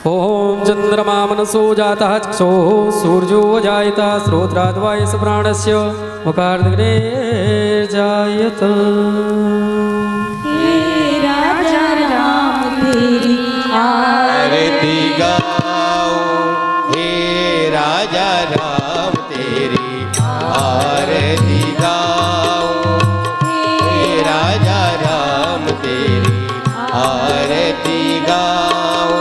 ओम चंद्रमा मनसो जातः चक्षुः सूर्यो जायत श्रोत्राद्वायस प्राणस्य मुखार्दग्नेर्जायत। हे राजा राम तेरी आरती गाओ, हे राजा राम तेरी आरती गाओ, हे राजा राम तेरी आरती गाओ,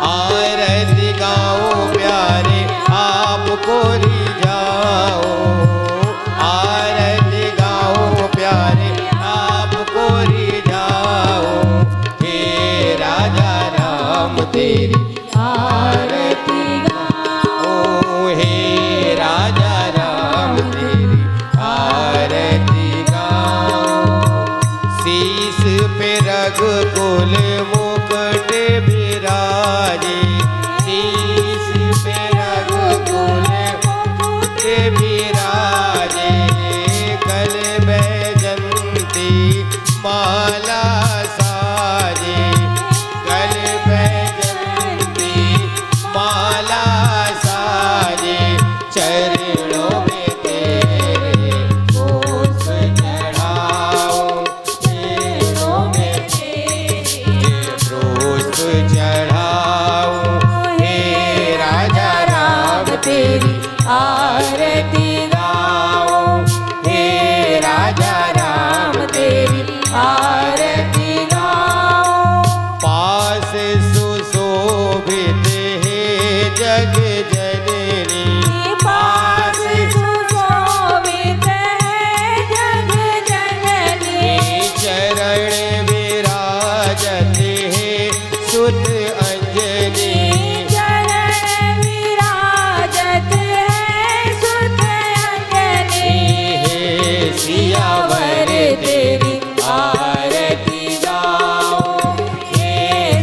आरती गाओ प्यारे आपको रिझाओ, आरती गाओ प्यारे आपको रिझाओ, हे राजा राम तेरी आरती गाओ, हे राजा राम तेरी आरती गाओ। शीस पे रघुकुल मुकुट विराजे, शीस पे रघुकुल मुकुट विराजे, गल बैजंती माला साजे, गल बैजंती माला साजे, चरणों में तेरे पुष्प चढ़ाओ, चरणों में तेरे पुष्प चढ़ाओ, हे राजा राम तेरी आरती गाओ, हे राजा राम तेरी आरती गाओ। पास सुशोभित है जग जननी, पास सुशोभित है जग जननी, चरण विराजत है सुत अंजनी, चरण विराजत है सुत अंजनी, हे सियावर तेरी आरती गाओ, हे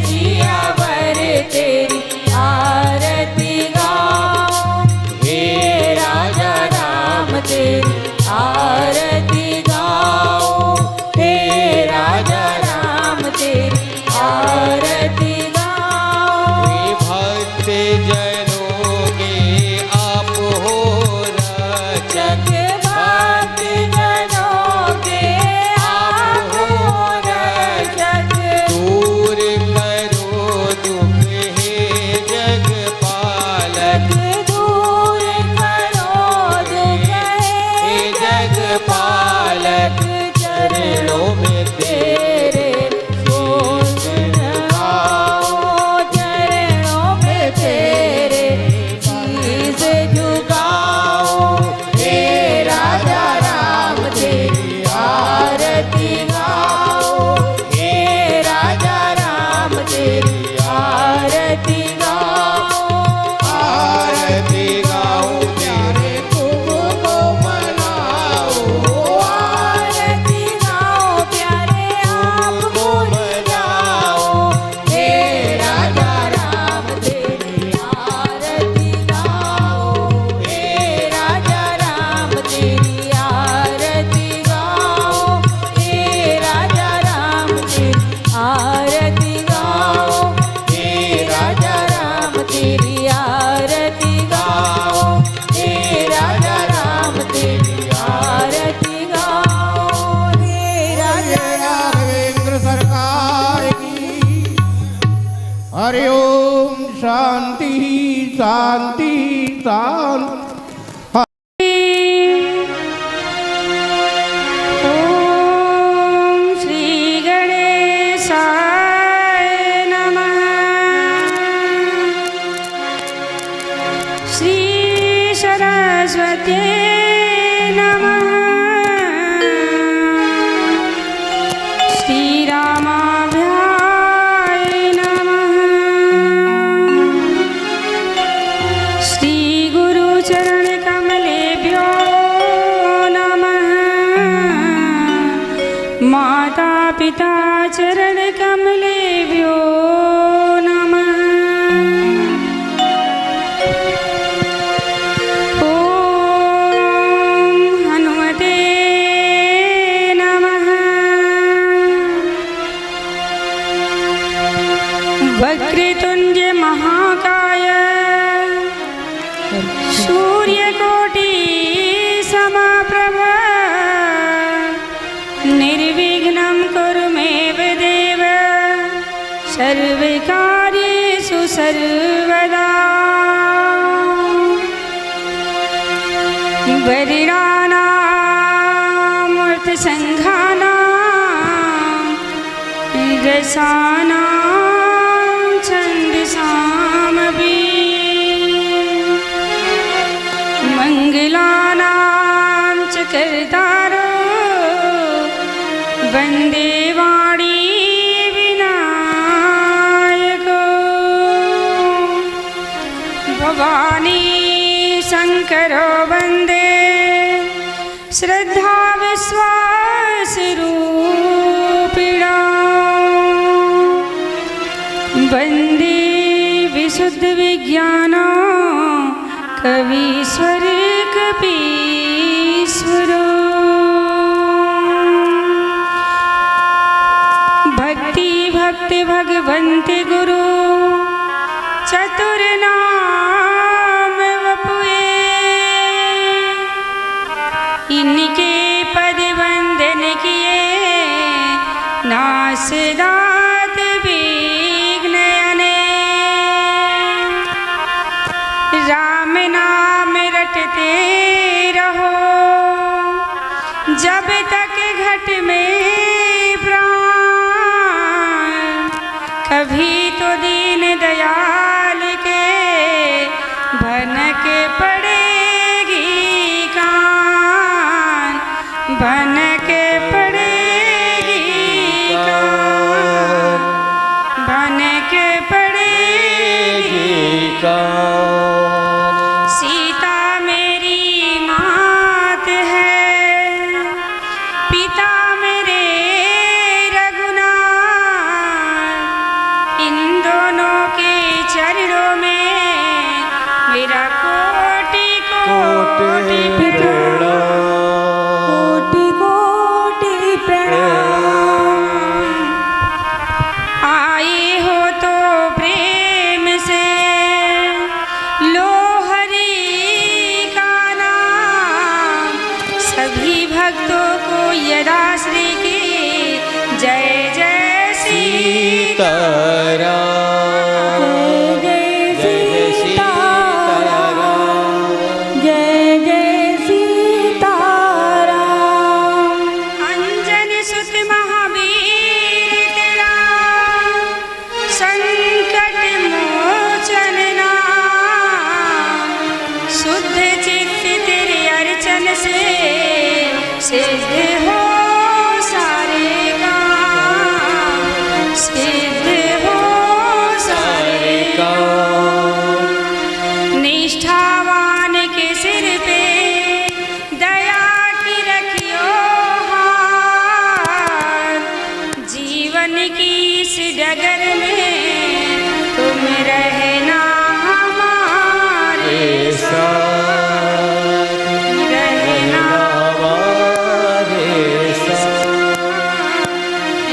सियावर तेरी आरती गाओ, हे राजा राम तेरी आरती गाओ, हे राजा राम तेरी आरती गाओ। वे भक्त जनों के आप हो रक्षक, भक्त जनों के आप हो रक्षक, दूर करो दुख हे जग पालक, दूर करो दुख हे जग पालक, चरणों में तेरे शीश झुकाओ, चरणों में तेरे शीश झुकाओ, हे राजा राम तेरी आरती गाओ, हे राजा राम तेरी आरती गाओ, आरती गाओ तेरे कुंभ को मनाओ, आरती गाओ प्यारे आपको रिझाओ, हे राजा राम तेरी आरती गाओ, हे राजा राम तेरी आरती गाओ, हे राजा राम तेरी आरती गाओ, हे राजा राम तेरी आरती गाओ, हे राजा राम तेरी आरती गाओ, हे राजा राघवेंद्र सरकार की। हरि ओम शांति शांति शांति। ओम श्री गणेशाय नमः, श्री सरस्वती नमः, श्री रामाभ्याय नमः, श्री गुरुचरण कमलेभ्यो नमः, माता पिता चरण कमलेभ्यो नमः। ओम हनुमते नमः। वक्रतुण्ड वक्रतुण्ड महाकाय सूर्यकोटि समप्रभ निर्विघ्नं कुरु मे देव सर्वकार्येषु सर्वदा वरिणानामूर्तसङ्घानां रसानां छन्दसामपि मङ्गलानां च कर्तारो वन्दे वाणी विनायको भवानी शङ्करो वन्दे श्रद्धा विश्वासरूपिणा वन्दे विशुद्धविज्ञान कवीश्वर कपीश्वरो भक्ति भक्ति भगवन्ति गुरु चतुर्नाम वपुए इनके पद वंदन किए नासदात विघ्नयने राम नाम रटते रहो जब तक घट में प्राण कभी तो दीन दयाल के भनक पड़ेगी कान भनक पड़ेगी कान भनक पड़ेगी सीता मेरी मात है पिता मेरे रघुनाथ इन दोनों के चरणों में मेरा कोटि कोटि प्रणाम आए हो तो प्रेम से लो हरि का नाम सभी भक्तों को यदा श्री की जय जय सीताराम जय सीताराम अंजन सुत महावीर तेरा संकट मोचन नाम शुद्ध चित्त तेरे अर्चन से सिद्ध हो सारे काम सिद्ध हो सारे निष्ठावान के सिर पे दया की रखियो हाथ जीवन की इस डगर में तुम रहना हमारे साथ रहना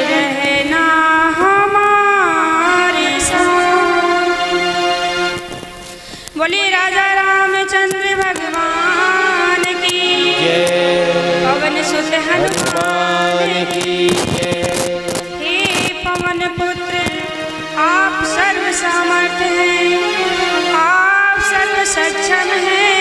रहना हमारे साथ बोलिए राजा रामचंद्र भगवान की पवन सुत हनुमान की हे पवन पुत्र आप सर्व समर्थ हैं आप सर्व सक्षम हैं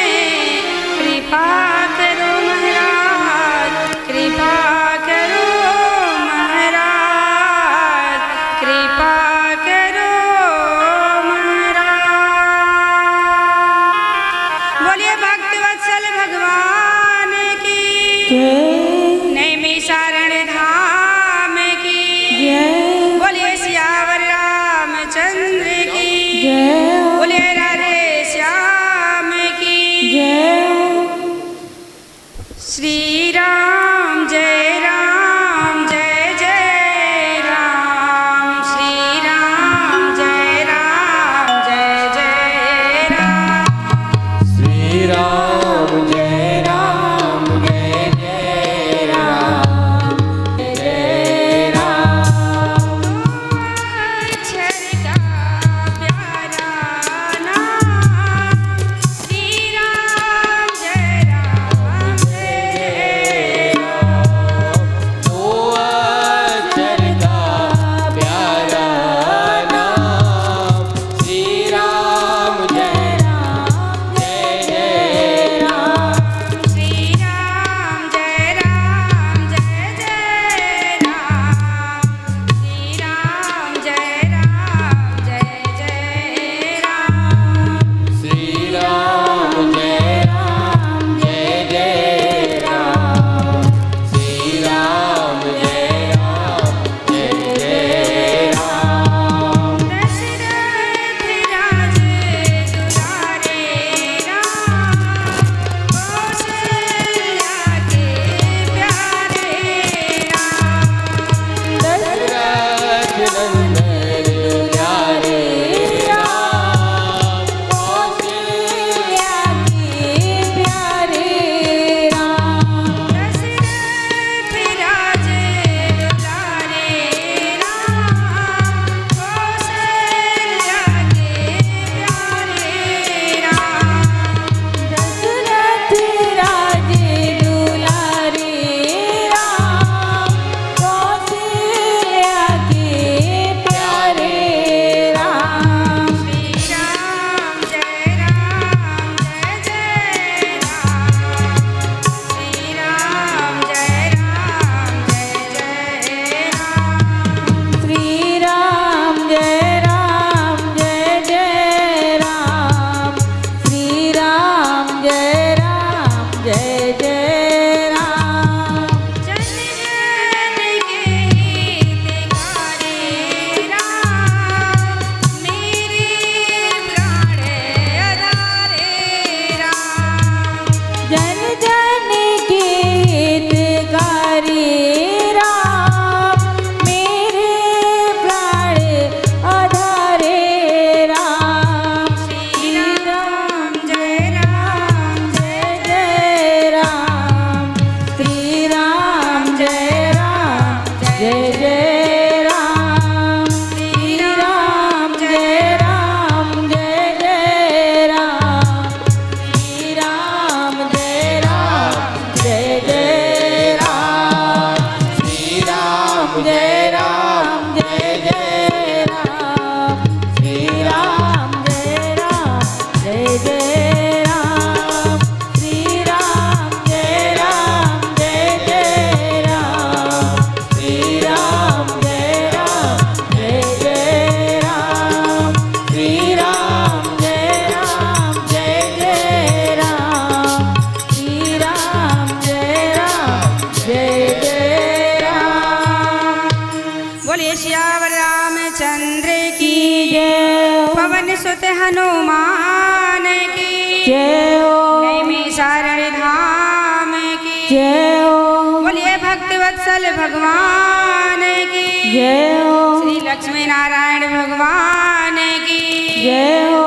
पवन सुत हनुमान की जय हो नैमिषारण्य धाम की जय हो बोलिए भक्त वत्सल भगवान की जय हो श्री लक्ष्मी नारायण भगवान की जय हो।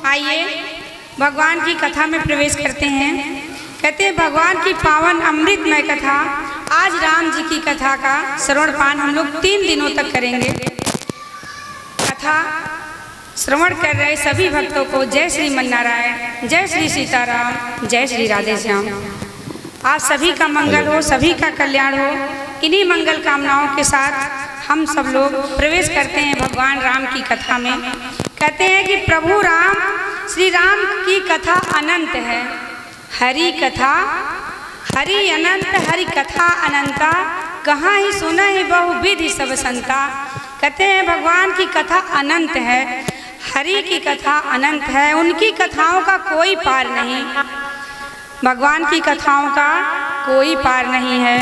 आइए भगवान की कथा में प्रवेश करते हैं। कहते हैं भगवान की पावन अमृतमय कथा, आज राम जी की कथा का श्रवण पान हम लोग 3 दिनों तक करेंगे। कथा श्रवण कर रहे सभी भक्तों को जय श्री मन्नारायण, जय श्री सीताराम, जय श्री राधे श्याम। आज सभी का मंगल हो, सभी का कल्याण हो। इन्हीं मंगल कामनाओं के साथ हम सब लोग प्रवेश करते हैं भगवान राम की कथा में। कहते हैं कि प्रभु राम, श्री राम की कथा अनंत है। हरि कथा हरि अनंत, हरि कथा अनंता, कहाँ ही सुना ही बहुविधि सब संता। कहते हैं भगवान की कथा अनंत है, हरि की कथा अनंत है, उनकी कथाओं का कोई पार नहीं। भगवान की कथाओं का कोई पार नहीं है।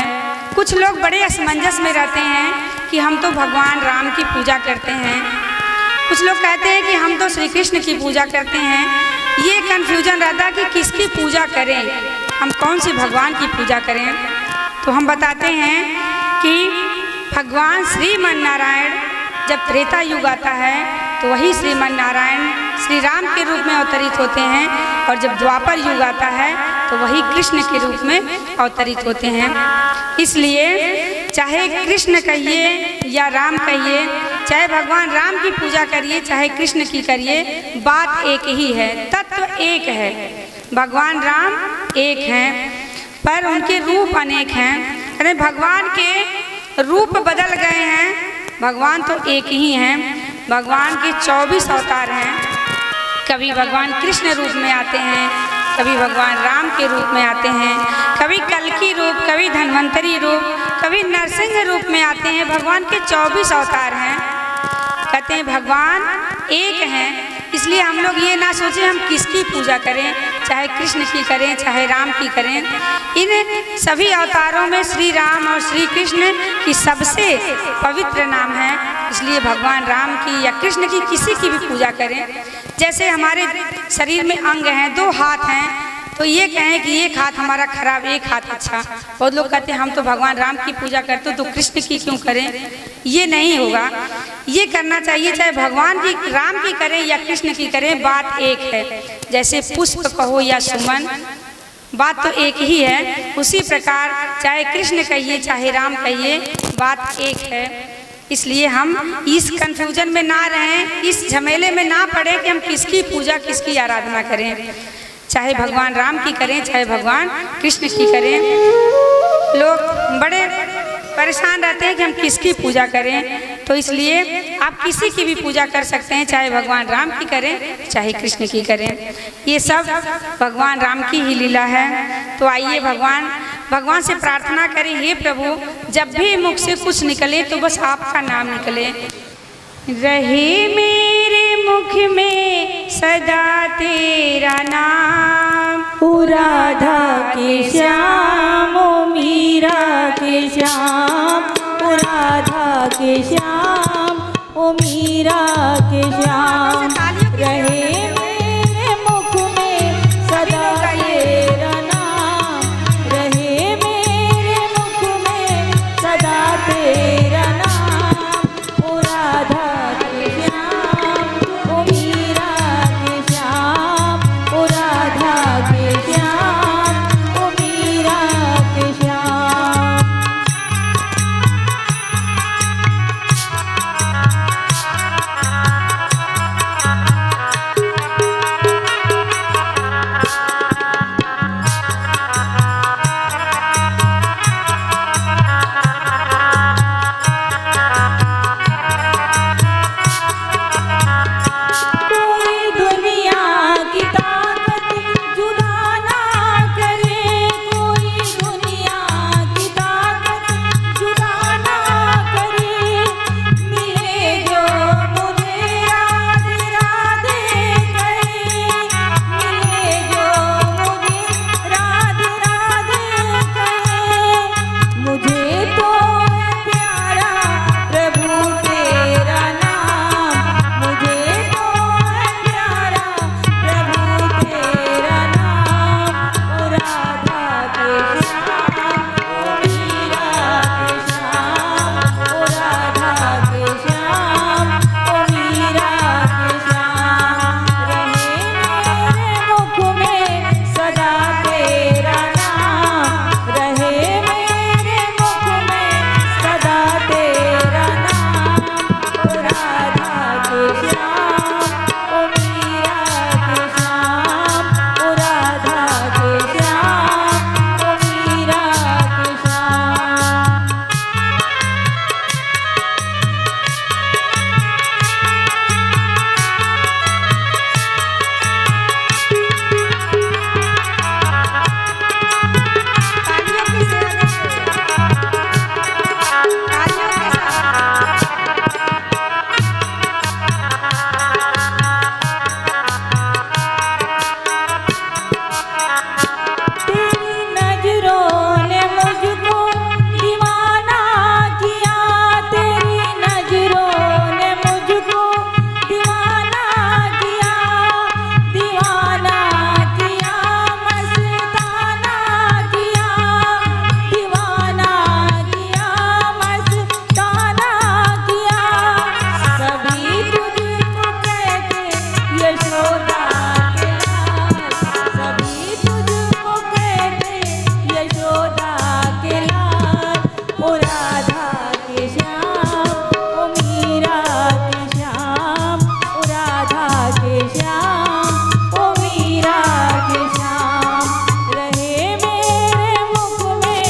कुछ लोग बड़े असमंजस में रहते हैं कि हम तो भगवान राम की पूजा करते हैं, कुछ लोग कहते हैं कि हम तो श्री कृष्ण की पूजा करते हैं। ये कन्फ्यूजन रहता है कि किसकी पूजा करें, हम कौन से भगवान की पूजा करें। तो हम बताते हैं कि भगवान श्रीमन नारायण जब त्रेता युग आता है तो वही श्रीमन नारायण श्री राम के रूप में अवतरित होते हैं, और जब द्वापर युग आता है तो वही कृष्ण के रूप में अवतरित होते हैं। इसलिए चाहे कृष्ण कहिए या राम कहिए, चाहे भगवान राम की पूजा करिए चाहे कृष्ण की करिए, बात एक ही है, तत्व एक है। भगवान राम एक हैं पर उनके रूप अनेक हैं। अरे भगवान के रूप बदल गए हैं, भगवान तो एक ही हैं। भगवान के 24 अवतार हैं। कभी भगवान कृष्ण रूप में आते हैं, कभी भगवान राम के रूप में आते हैं, कभी कल्कि रूप, कभी धन्वंतरी रूप, कभी नरसिंह रूप में आते हैं। भगवान के 24 अवतार हैं। कहते हैं भगवान एक हैं, इसलिए हम लोग ये ना सोचें हम किसकी पूजा करें, चाहे कृष्ण की करें चाहे राम की करें। इन सभी अवतारों में श्री राम और श्री कृष्ण की सबसे पवित्र नाम है, इसलिए भगवान राम की या कृष्ण की किसी की भी पूजा करें। जैसे हमारे शरीर में अंग हैं, 2 हाथ हैं, तो ये कहें कि एक हाथ हमारा खराब एक हाथ अच्छा। बहुत लोग कहते हैं हम तो भगवान राम की पूजा करते तो कृष्ण की क्यों करें, ये नहीं होगा। ये करना चाहिए चाहे भगवान की राम की करें या कृष्ण की करें, बात एक है। जैसे पुष्प कहो या सुमन, बात तो एक ही है। उसी प्रकार चाहे कृष्ण कहिए चाहे राम कहिए, बात एक है। इसलिए हम इस कन्फ्यूजन में ना रहें, इस झमेले में ना पड़े कि हम किसकी पूजा किसकी आराधना करें। चाहे भगवान राम की करें चाहे भगवान कृष्ण की करें। लोग बड़े परेशान रहते हैं कि हम किसकी पूजा करें, तो इसलिए आप किसी की भी पूजा कर सकते हैं, चाहे भगवान राम की करें चाहे कृष्ण की करें। ये सब भगवान राम की ही लीला है। तो आइए भगवान से प्रार्थना करें, हे प्रभु जब भी मुख से कुछ निकले तो बस आपका नाम निकले। रहे मेरे मुख में सदा तेरा नाम, ओ राधा के श्याम ओ मीरा के श्याम, ओ राधा के श्याम ओ मीरा के श्याम। रहे मेरे मुख में सदा तेरा नाम, रहे मेरे मुख में सदा तेरा नाम, ओ राधा के श्याम ओ मीरा के श्याम, ओ राधा के श्याम ओ मीरा के श्याम। के श्याम ओ मीरा के श्याम रहे मेरे मुख में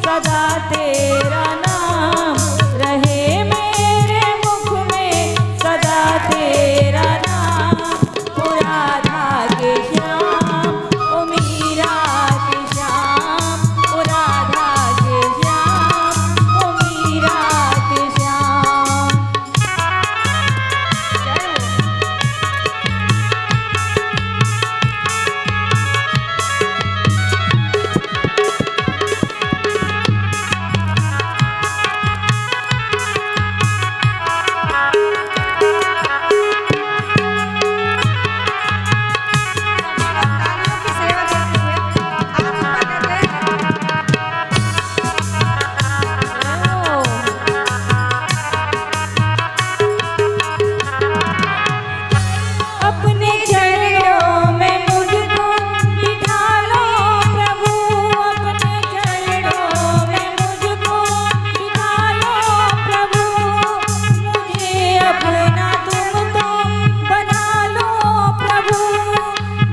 सदा तेरा नाम रहे मेरे मुख में सदा तेरा नाम ओ राधा के श्याम ओ मीरा के श्याम ओ राधा के श्याम ओ मीरा के श्याम। तालियों की सेवा करती है। आप ऊपर करते हैं। अपने चरणों में मुझको बिठा लो प्रभु अपने चरणों में मुझको बिठा लो प्रभु मुझे अपना तुम तो बना लो प्रभु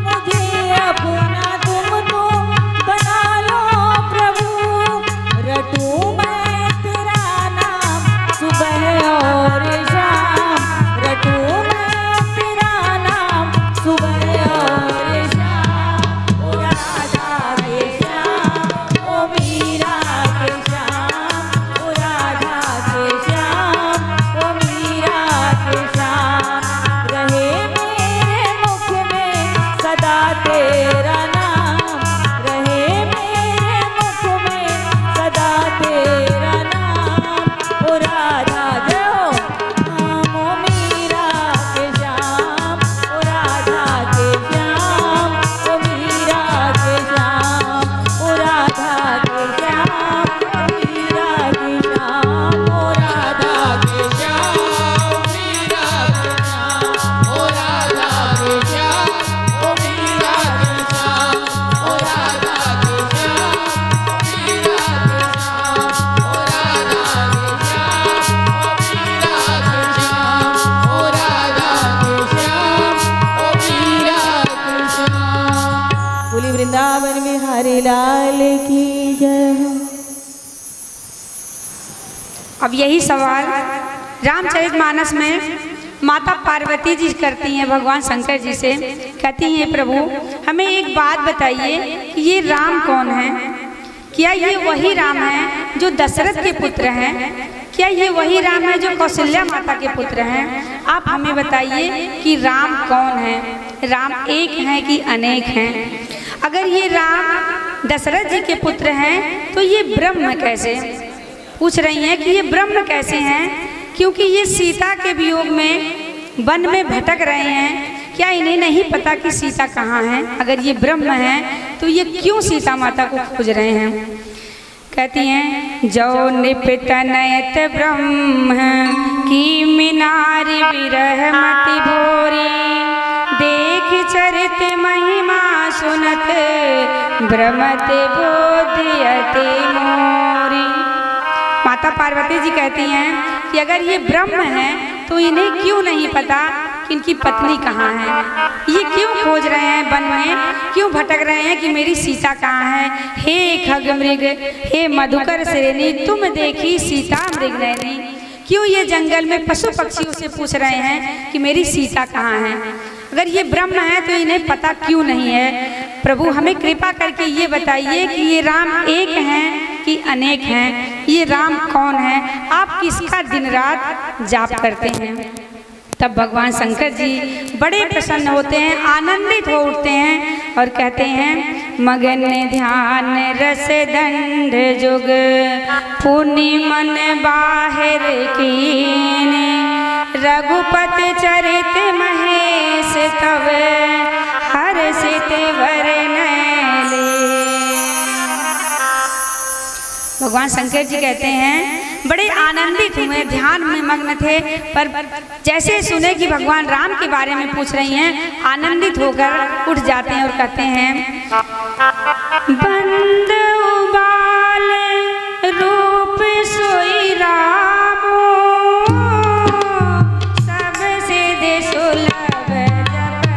मुझे अपना तुम तो बना लो प्रभु रटूं मैं तेरा नाम सुबह और शाम रटूं मैं तेरा नाम सुबह और शाम ओ राधा के श्याम ओ मीरा के श्याम ओ राधा के श्याम ओ मीरा के श्याम रहे मेरे मुख में सदा तेरा नाम रहे मेरे मुख में सदा तेरा नाम ओ राधा जय हो हम ओ मीरा के श्याम ओ राधा के श्याम ओ मीरा के श्याम ओ राधा के श्याम ओ मीरा के श्याम ओ राधा के श्याम मीरा के श्याम ओ राधा के श्याम ओ मीरा के श्याम ओ राधा के श्याम मीरा के श्याम ओ राधा के श्याम ओ मीरा के श्याम ओ राधा के श्याम ओ मीरा के श्याम। बोली वृंदावन में हरे लाल की जय हो। अब यही सवाल रामचरितमानस में माता पार्वती जी करती हैं भगवान शंकर जी से। कहती हैं प्रभु हमें एक बात बताइए कि ये राम कौन है? क्या ये वही राम है जो दशरथ के पुत्र हैं? क्या ये वही राम है जो कौशल्या माता के पुत्र हैं? आप हमें बताइए कि राम कौन है? राम एक हैं कि अनेक हैं? अगर ये राम दशरथ जी के पुत्र हैं तो ये ब्रह्म कैसे? पूछ रही हैं कि ये ब्रह्म कैसे हैं? क्योंकि ये सीता के वियोग में वन में भटक रहे हैं। क्या इन्हें नहीं पता कि सीता कहाँ है? अगर ये ब्रह्म हैं तो ये क्यों सीता माता को खोज रहे हैं? कहती हैं जो निपित नयत ब्रह्म की मीनार विरह मति भोरी देख चरित महिमा सुनत भ्रमत बोधयति मोरी। माता पार्वती जी कहती हैं कि अगर ये ब्रह्म हैं तो इन्हें क्यों नहीं पता कि इनकी पत्नी कहाँ है? ये क्यों खोज रहे हैं वन में? क्यों भटक रहे हैं कि मेरी सीता कहाँ है? हे खग मृग हे मधुकर श्रेणी तुम देखी सीता मृग नैनी। क्यों ये जंगल में पशु पक्षियों से पूछ रहे हैं कि मेरी सीता कहाँ है? अगर ये ब्रह्म है तो इन्हें पता क्यों नहीं है? प्रभु हमें कृपा करके ये बताइए कि ये राम एक हैं कि अनेक हैं? ये राम कौन है? आप किसका दिन रात जाप करते हैं? तब भगवान शंकर जी बड़े प्रसन्न होते हैं, आनंदित हो उठते हैं और कहते हैं मगन ध्यान रस दंड जुग पुनि मन बाहिर कीने रघुपति चरित महेश तव हर्षित वरनैले। भगवान शंकर जी कहते हैं बड़े आनंदित हुए, ध्यान में मग्न थे, पर जैसे सुने कि भगवान राम के बारे में पूछ रही हैं आनंदित होकर उठ जाते हैं और कहते हैं बंद उबाल रूप सोई रामो सब सिद्ध सुलभ जप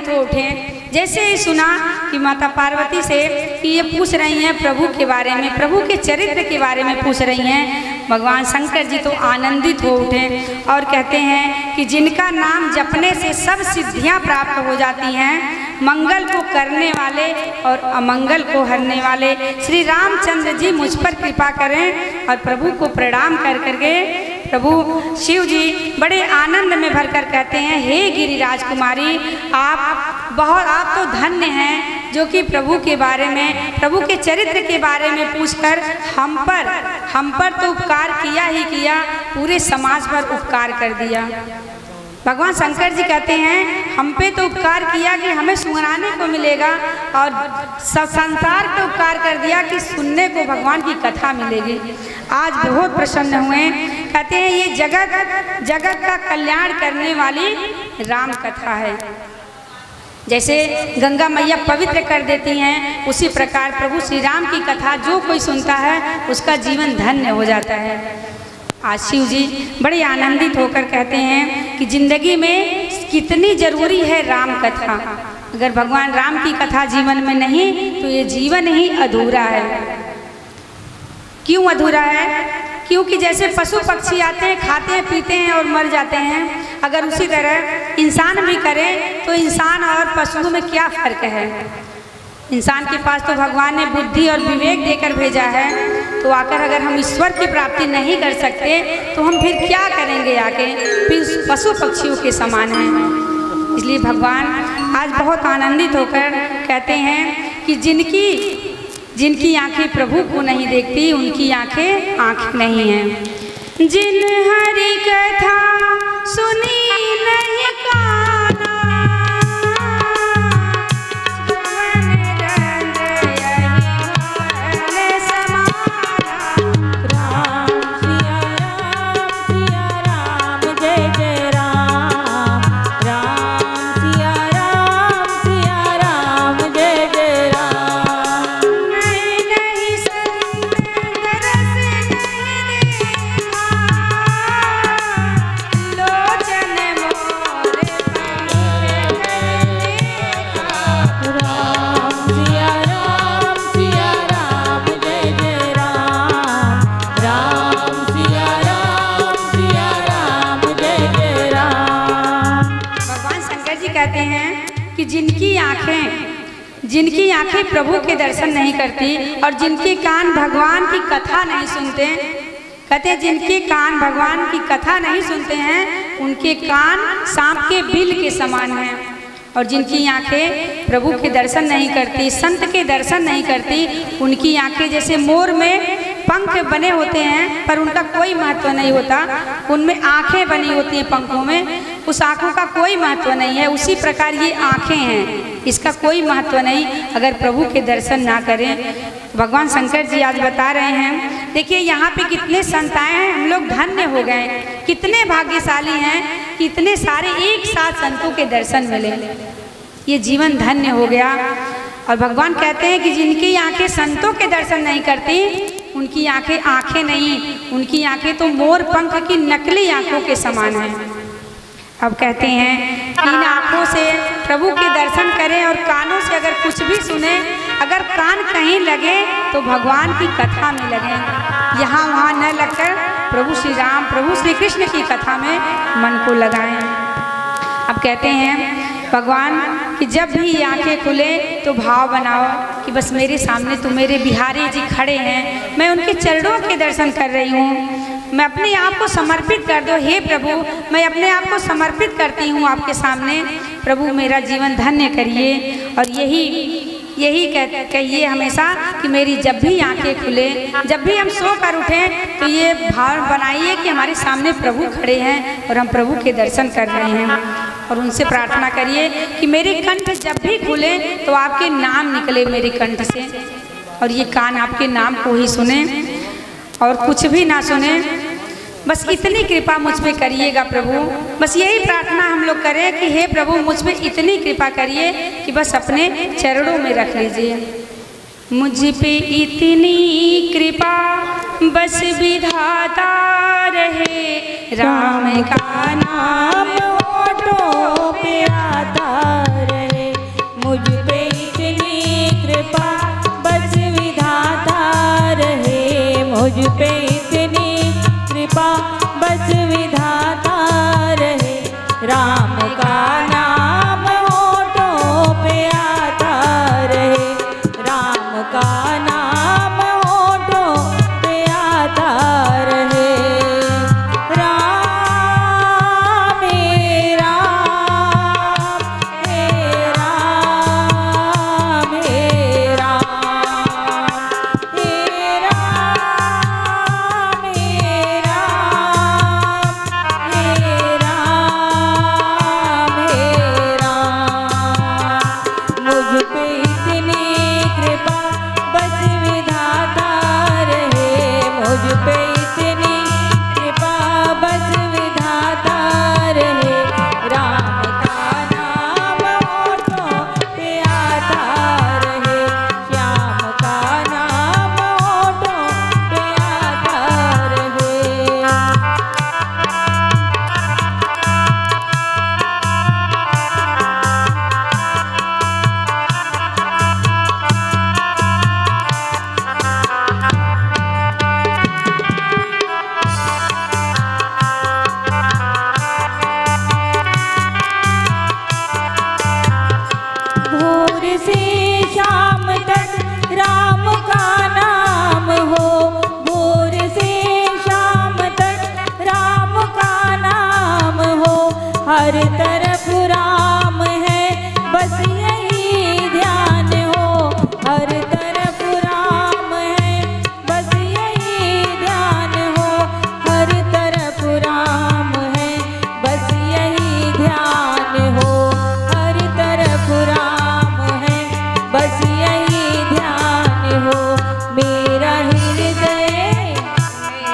आनंदित हो उठे। जैसे ही सुना कि माता पार्वती से कि ये पूछ रही हैं प्रभु के बारे में, प्रभु के चरित्र के बारे में पूछ रही हैं, भगवान शंकर जी तो आनंदित हो उठे और कहते हैं कि जिनका नाम जपने से सब सिद्धियां प्राप्त हो जाती हैं, मंगल को करने वाले और अमंगल को हरने वाले श्री रामचंद्र जी मुझ पर कृपा करें। और प्रभु को प्रणाम कर करके प्रभु शिव जी बड़े आनंद में भरकर कहते हैं, हे गिरिराज कुमारी, आप तो धन्य हैं जो कि प्रभु के बारे में, प्रभु के चरित्र के बारे में पूछकर हम पर तो उपकार किया ही किया, पूरे समाज पर उपकार कर दिया। भगवान शंकर जी कहते हैं हम पे तो उपकार किया कि हमें सुनाने को मिलेगा, और संसार पे उपकार कर दिया कि सुनने को भगवान की कथा मिलेगी। आज बहुत प्रसन्न हुए। कहते हैं ये जगत का कल्याण करने वाली राम कथा है। जैसे गंगा मैया पवित्र कर देती हैं, उसी प्रकार प्रभु श्री राम की कथा जो कोई सुनता है उसका जीवन धन्य हो जाता है। आज शिव जी बड़े आनंदित होकर कहते हैं कि जिंदगी में कितनी जरूरी है राम कथा। अगर भगवान राम की कथा जीवन में नहीं तो ये जीवन ही अधूरा है। क्यों अधूरा है? क्योंकि जैसे पशु पक्षी आते हैं, खाते हैं, पीते हैं और मर जाते हैं, अगर उसी तरह इंसान भी करे तो इंसान और पशुओं में क्या फर्क है। इंसान के पास तो भगवान ने बुद्धि और विवेक देकर भेजा है, तो आकर अगर हम ईश्वर की प्राप्ति नहीं कर सकते तो हम फिर क्या करेंगे आके, फिर पशु पक्षियों के समान हैं। इसलिए भगवान आज बहुत आनंदित होकर कहते हैं कि जिनकी आंखें प्रभु को नहीं देखती उनकी आंखें आंख नहीं हैं। जिन हरि कथा सुनी नहीं काना, जिनकी आंखें प्रभु के दर्शन नहीं करती और जिनके कान भगवान की कथा नहीं सुनते, कहते जिनके कान भगवान की कथा नहीं सुनते हैं उनके कान सांप के बिल के समान हैं। और जिनकी आंखें प्रभु के दर्शन नहीं करती, संत के दर्शन नहीं करती, उनकी आंखें जैसे मोर में पंख बने होते हैं पर उनका कोई महत्व नहीं होता, उनमें आंखें बनी होती हैं पंखों में, उस आंखों का कोई महत्व नहीं है। उसी प्रकार ये आंखें हैं, इसका कोई महत्व नहीं अगर प्रभु के दर्शन ना करें। भगवान शंकर जी आज बता रहे हैं, देखिए यहाँ पे कितने संत आए हैं, हम लोग धन्य हो गए, कितने भाग्यशाली हैं कि इतने सारे एक साथ संतों के दर्शन मिले, ये जीवन धन्य हो गया। और भगवान कहते हैं कि जिनकी आंखें संतों के दर्शन नहीं करती उनकी आंखें नहीं, उनकी आंखें तो मोर पंख की नकली आंखों के समान हैं। अब कहते हैं कि इन आँखों से प्रभु के दर्शन करें और कानों से अगर कुछ भी सुने, अगर कान कहीं लगे तो भगवान की कथा में लगे, यहाँ वहाँ न लगकर प्रभु श्री राम प्रभु श्री कृष्ण की कथा में मन को लगाएं। अब कहते हैं भगवान कि जब भी आंखें खुले तो भाव बनाओ कि बस मेरे सामने तो मेरे बिहारी जी खड़े हैं, मैं उनके चरणों के दर्शन कर रही हूँ, मैं अपने आप को समर्पित कर दो। हे प्रभु, मैं अपने आप को समर्पित करती हूँ आपके सामने, प्रभु मेरा जीवन धन्य करिए। और यही कहिए हमेशा कि मेरी जब भी आंखें खुले, जब भी हम सो कर उठें तो ये भाव बनाइए कि हमारे सामने प्रभु खड़े हैं और हम प्रभु के दर्शन कर रहे हैं। और उनसे प्रार्थना करिए कि मेरे कंठ जब भी खुले तो आपके नाम निकले मेरे कंठ से, और ये कान आपके नाम को ही सुने और कुछ भी ना सुने। बस इतनी कृपा मुझ पे करिएगा प्रभु, बस यही प्रार्थना हम लोग करें कि हे प्रभु मुझ पे इतनी कृपा करिए कि बस अपने चरणों में रख लीजिए। मुझ पे इतनी कृपा बस विधाता रहे, राम का नाम होठों पे आता रहे। पे इतनी कृपा बस विधाता रहे, राम का नाम होठों पे आता रहे, राम का नाम होठों पे आता रहे। राम हे राम हे राम हे राम हे राम हे राम हे राम हे राम। मुझ पे इतनी कृपा बस विधाता रहे, मुझ पे इतनी कृपा बस विधाता रहे, राम का नाम होठों पे आता रहे, श्याम का नाम होठों पे आता रहे। भोर से शाम तक राम का नाम हो, भोर से शाम तक राम का नाम हो, हर तरफ राम है बस यही ध्यान हो, हर तरफ राम है बस यही ध्यान हो, हर तरफ राम है बस यही ध्यान हो, हर तरफ राम है बस यही ध्यान हो।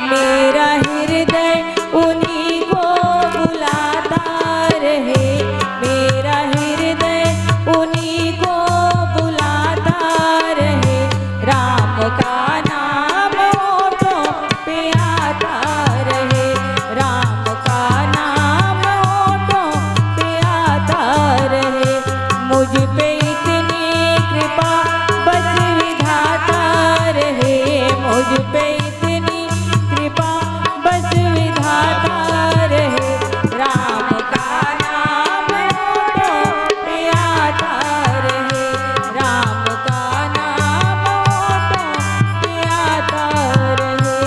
मेरा हृदय उन्हीं को बुलाता रहे, मेरा हृदय उन्हीं को बुलाता रहे, राम का नाम होठों पे आता रहे, राम का नाम होठों पे आता रहे। मुझ पे इतनी कृपा बस विधाता रहे, मुझ पे इतनी कृपा बस विधाता रहे, राम का नाम होठों पे आता रहे, राम का नाम होठों पे आता रहे।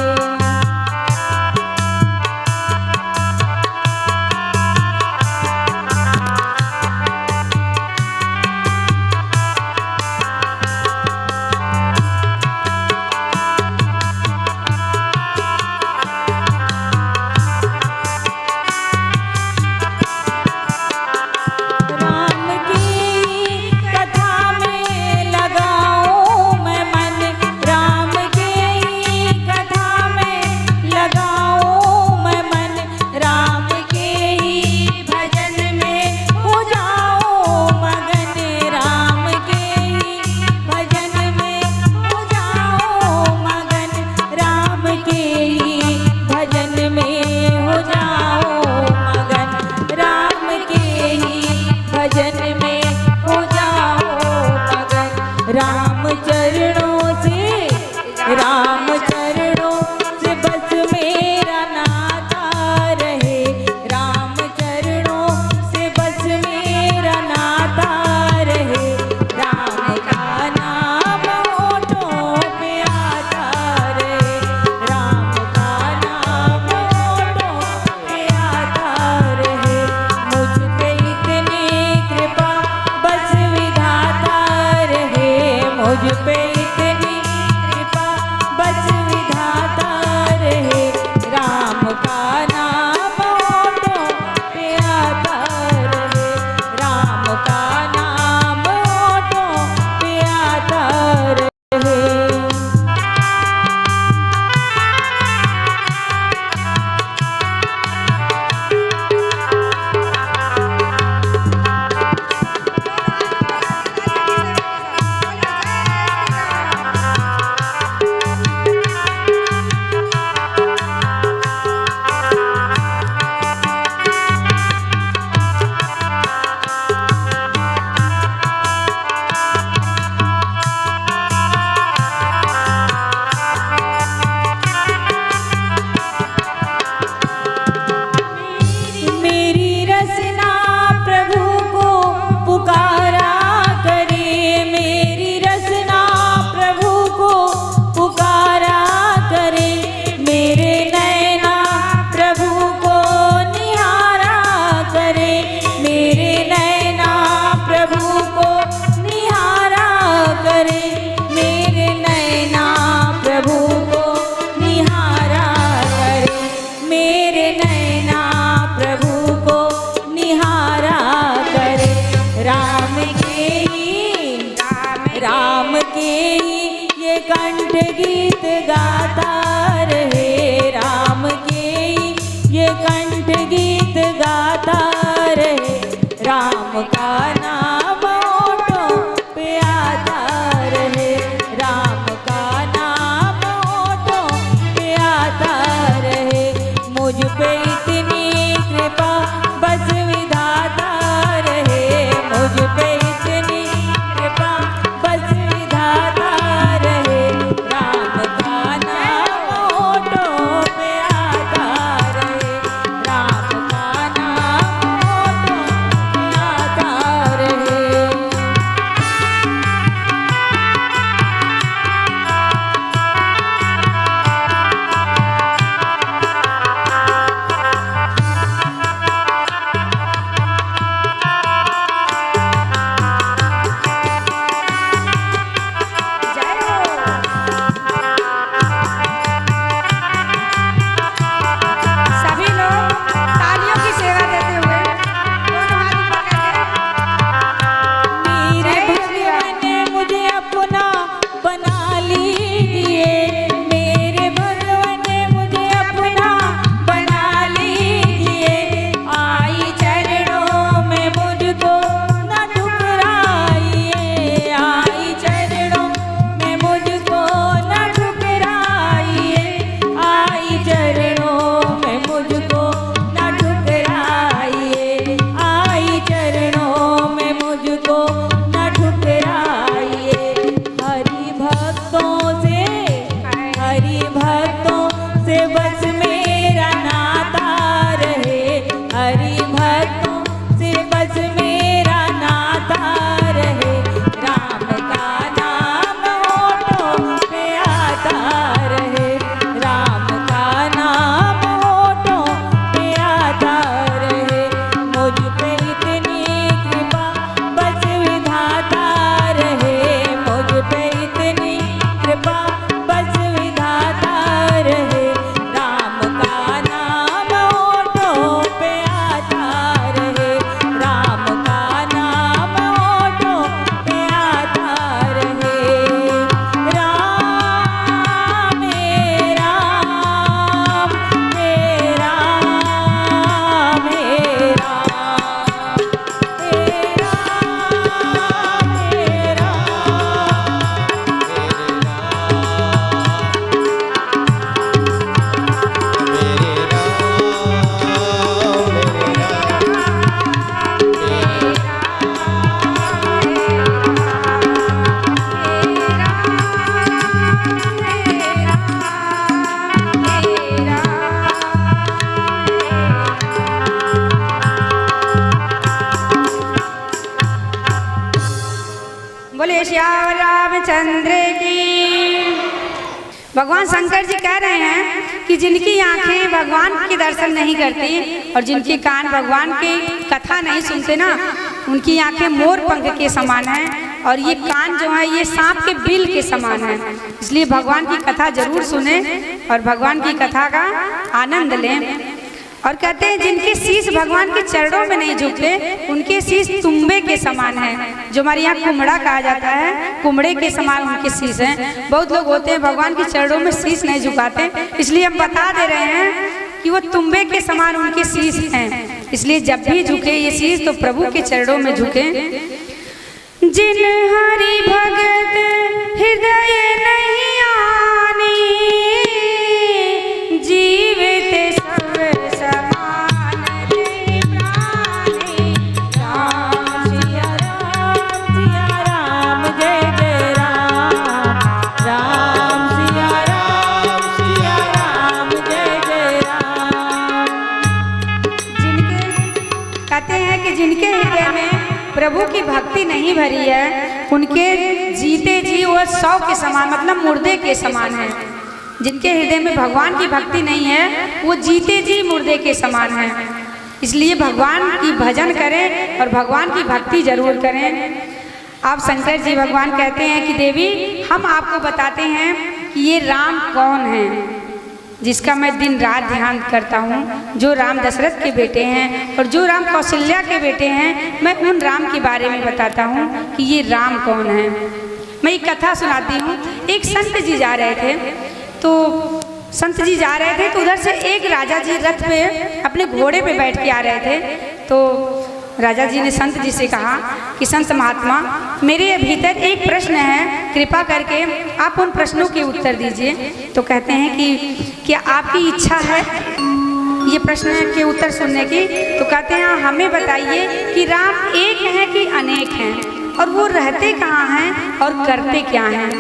के ही राम के ही ये कंठ गीत गाता रहे, राम के ही ये कंठ गीत गाता रहे, राम का नाम होठों पे आता रहे, राम का नाम होठों पे आता रहे, मुझ पे इतनी कृपा बस विधाता रहे, मुझ पे इतनी कृपा बस विधाता रहे, राम का नाम होठों पे आता रहे, राम का नाम होठों पे आता रहे। जय हो। सभी लोग तालियों की सेवा देते हुए दोनों हाथ ऊपर करके मेरे भगवान ने मुझे अपना बना लीजिए, मेरे भगवान ने मुझे अपना बना लीजिए, आई चरणों में मुझको न ठुकराइए, आई चरणों में मुझको न ठुकराइए, आई चरणों में मुझको न ठुकराइए, आई चरणों में मुझको न ठुकराइए, हरि भक्तों से बस मेरा नाता रहे, हरि भक्तों से बस मेरा नाता रहे, राम का नाम होठों पे आता रहे, राम का नाम होठों पे आता रहे, मुझ पे इतनी कृपा बस विधाता रहे, मुझ पे इतनी कृपा बस विधाता रहे, राम का नाम होठों पे आता रहे, राम का नाम होठों पे आता रहे, राम मेरा मेरा मेरा बोले श्याम रामचंद्र की। भगवान शंकर जी कह रहे हैं कि जिनकी आंखें भगवान के दर्शन नहीं करती और जिनके कान भगवान की कथा नहीं सुनते ना, उनकी आंखें मोर पंख के समान हैं और ये कान जो है ये सांप के बिल के समान है। इसलिए भगवान की कथा जरूर सुने और भगवान की कथा का आनंद लें। और कहते हैं जिनके शीश भगवान के चरणों में नहीं झुकते, उनके शीश तुम्बे के समान है। जो हमारे यहाँ कुम्हड़ा कहा जाता है, कुम्हड़े के समान उनके शीश हैं। बहुत लोग होते हैं भगवान के चरणों में शीश नहीं झुकाते, इसलिए हम बता दे रहे हैं कि वो तुम्बे के समान उनके शीश हैं। इसलिए जब भी झुके ये शीश तो प्रभु के चरणों में झुके। जिन हरि भगत हृदय नहीं आनी, जीवित सब समान ते प्राणी। राम सिया राम जय जय राम, राम सिया राम जय जय राम। जिनके कहते हैं कि जिनके हृदय में प्रभु की भक्ति नहीं भरी है, उनके जीते जी वो 100 के समान मतलब मुर्दे के समान है। जिनके हृदय में भगवान की भक्ति नहीं है, वो जीते जी मुर्दे के समान है। इसलिए भगवान की भजन करें और भगवान की भक्ति जरूर करें। आप शंकर जी भगवान कहते हैं कि देवी हम आपको बताते हैं कि ये राम कौन है। जिसका मैं दिन रात ध्यान करता हूँ, जो राम दशरथ के बेटे हैं और जो राम कौशल्या के बेटे हैं, मैं उन राम के बारे में बताता हूँ कि ये राम कौन है। मैं एक कथा सुनाती हूँ। एक संत जी जा रहे थे, तो संत जी जा रहे थे तो उधर से एक राजा जी रथ पे अपने घोड़े पे बैठ के आ रहे थे। तो राजा जी ने संत जी से कहा कि संत महात्मा, मेरे भीतर एक प्रश्न है, कृपा करके आप उन प्रश्नों के उत्तर दीजिए। तो कहते हैं कि क्या आपकी इच्छा है ये प्रश्न के उत्तर सुनने की? तो कहते हैं हमें बताइए कि राम एक हैं कि अनेक हैं, और वो रहते कहाँ हैं और करते क्या हैं,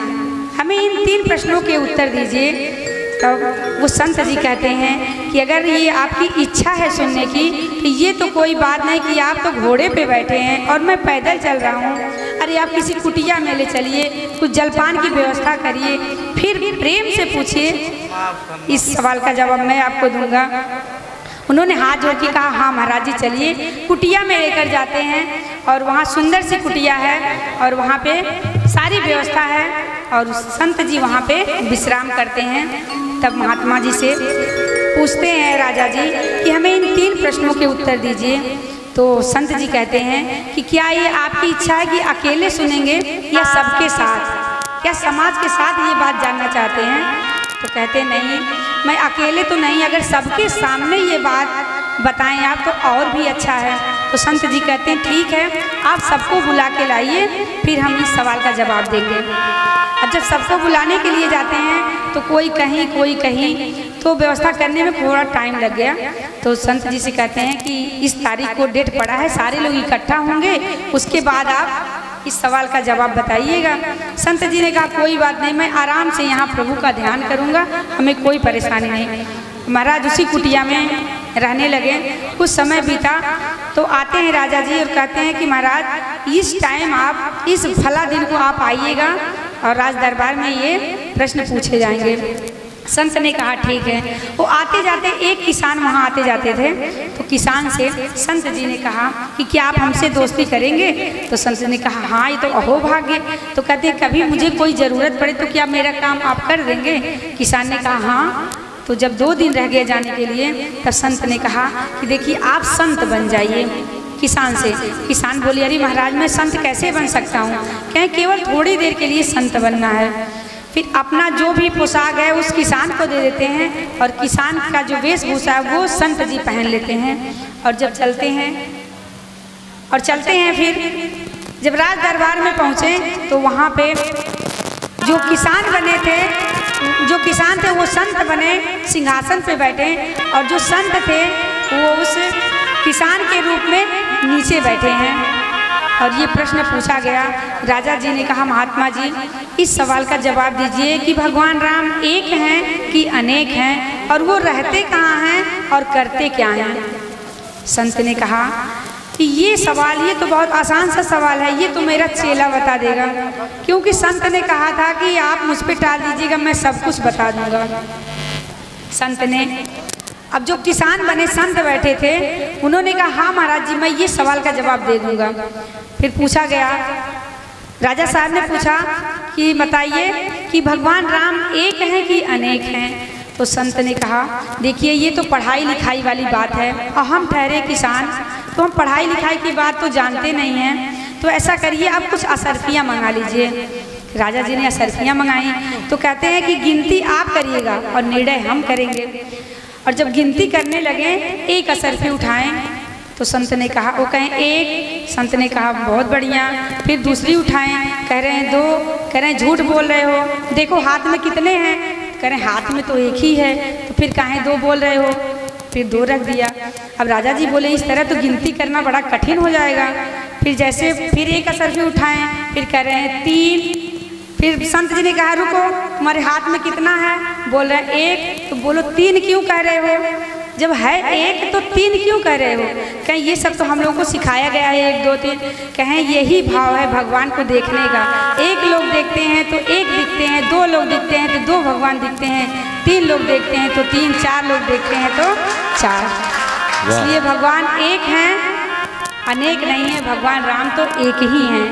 हमें इन 3 प्रश्नों के उत्तर दीजिए। तब वो संत जी कहते हैं कि अगर ये आपकी इच्छा है सुनने की, तो ये तो कोई बात नहीं कि आप तो घोड़े पे बैठे हैं और मैं पैदल चल रहा हूँ। अरे आप किसी कुटिया में ले चलिए, कुछ जलपान की व्यवस्था करिए, फिर प्रेम से पूछिए। इस सवाल का जवाब मैं आपको दूंगा। उन्होंने हाथ जोड़ के कहा हाँ महाराज जी, चलिए। कुटिया में लेकर जाते हैं और वहाँ सुंदर सी कुटिया है और वहाँ पे सारी व्यवस्था है और संत जी वहाँ पे विश्राम करते हैं। तब महात्मा जी से पूछते हैं राजा जी कि हमें इन 3 प्रश्नों के उत्तर दीजिए। तो संत जी कहते हैं कि क्या ये आपकी इच्छा है कि अकेले सुनेंगे या सबके साथ, क्या समाज के साथ ये बात जानना चाहते हैं? तो कहते नहीं, मैं अकेले तो नहीं, अगर सबके सामने ये बात बताएं आप तो और भी अच्छा है। तो संत जी कहते हैं ठीक है, आप सबको बुला के लाइए, फिर हम इस सवाल का जवाब देंगे। अब जब सबको बुलाने के लिए जाते हैं तो कोई कहीं कोई कहीं, तो व्यवस्था करने में थोड़ा टाइम लग गया। तो संत जी से कहते हैं कि इस तारीख को डेट पड़ा है, सारे लोग इकट्ठा होंगे, उसके बाद आप इस सवाल का जवाब बताइएगा। संत जी ने कहा कोई बात नहीं, मैं आराम से यहाँ प्रभु का ध्यान करूँगा, हमें कोई परेशानी नहीं। महाराज उसी कुटिया में रहने लगे। कुछ समय बीता तो आते हैं राजा जी और कहते हैं कि महाराज इस टाइम आप इस फला दिन को आप आइएगा और राज दरबार में ये प्रश्न पूछे जाएंगे। संत ने कहा ठीक है। वो आते जाते एक किसान वहाँ आते जाते थे, तो किसान से संत जी ने कहा कि क्या आप हमसे दोस्ती करेंगे? तो संत ने कहा हाँ, ये तो अहोभाग्य। तो कहते कभी मुझे कोई ज़रूरत पड़े तो क्या मेरा काम आप कर देंगे? किसान ने कहा हाँ। तो जब 2 दिन रह गए जाने के लिए, तब संत ने कहा कि देखिए आप संत बन जाइए। किसान से किसान बोली अरे महाराज मैं संत कैसे बन सकता हूँ? कहें केवल थोड़ी देर के लिए संत बनना है। फिर अपना जो भी पोशाक है उस किसान को दे देते हैं और किसान का जो वेशभूषा है वो संत जी पहन लेते हैं। और जब चलते हैं फिर जब राज दरबार में पहुँचे तो वहाँ पे जो किसान बने थे, जो किसान थे वो संत बने, सिंहासन पे बैठे, और जो संत थे वो उस किसान के रूप में नीचे बैठे हैं। और ये प्रश्न पूछा गया। राजा जी ने कहा महात्मा जी इस सवाल का जवाब दीजिए कि भगवान राम एक हैं कि अनेक हैं, और वो रहते कहाँ हैं और करते क्या हैं? संत ने कहा कि ये सवाल, ये तो बहुत आसान सा सवाल है, ये तो मेरा चेला बता देगा, क्योंकि संत ने कहा था कि आप मुझ पे टाल दीजिएगा, मैं सब कुछ बता दूंगा। संत ने, अब जो किसान बने संत बैठे थे उन्होंने कहा हाँ महाराज जी मैं ये सवाल का जवाब दे दूंगा। फिर पूछा गया, राजा साहब ने पूछा कि बताइए कि भगवान राम एक हैं कि अनेक हैं? तो संत ने कहा देखिए ये तो पढ़ाई लिखाई वाली बात है, और हम ठहरे किसान, तो हम पढ़ाई लिखाई की बात तो जानते नहीं हैं। तो ऐसा करिए आप कुछ असरफियाँ मंगा लीजिए। राजा जी ने असरफियाँ मंगाई। तो कहते हैं कि गिनती आप करिएगा और निर्णय हम करेंगे। और जब गिनती करने लगे, एक असरफी उठाएं, तो संत ने कहा, वो कहें एक, संत ने कहा बहुत बढ़िया। फिर दूसरी उठाएं, कह रहे हैं 2, कह रहे हैं झूठ बोल रहे हो, देखो हाथ में कितने हैं? कह रहे हैं हाथ में तो एक ही है। तो फिर कहें 2 बोल रहे हो? फिर 2 रख दिया। अब राजा जी बोले इस तरह तो गिनती करना बड़ा कठिन हो जाएगा। फिर जैसे फिर एक असरफी उठाएं, फिर कह रहे हैं 3। फिर संत जी ने कहा रुको, तुम्हारे हाथ में कितना है? बोल रहे हैं 1। तो बोलो 3 क्यों कह रहे हो? जब है 1 तो 3 क्यों कह रहे हो? कहें ये सब तो हम लोगों को सिखाया गया है 1, 2, 3। कहें यही भाव है भगवान को देखने का। 1 लोग देखते हैं तो 1 दिखते हैं, 2 लोग दिखते हैं तो 2 भगवान दिखते हैं, 3 लोग देखते हैं तो 3, 4 लोग देखते हैं तो 4। इसलिए भगवान एक हैं, अनेक नहीं है। भगवान राम तो एक ही हैं।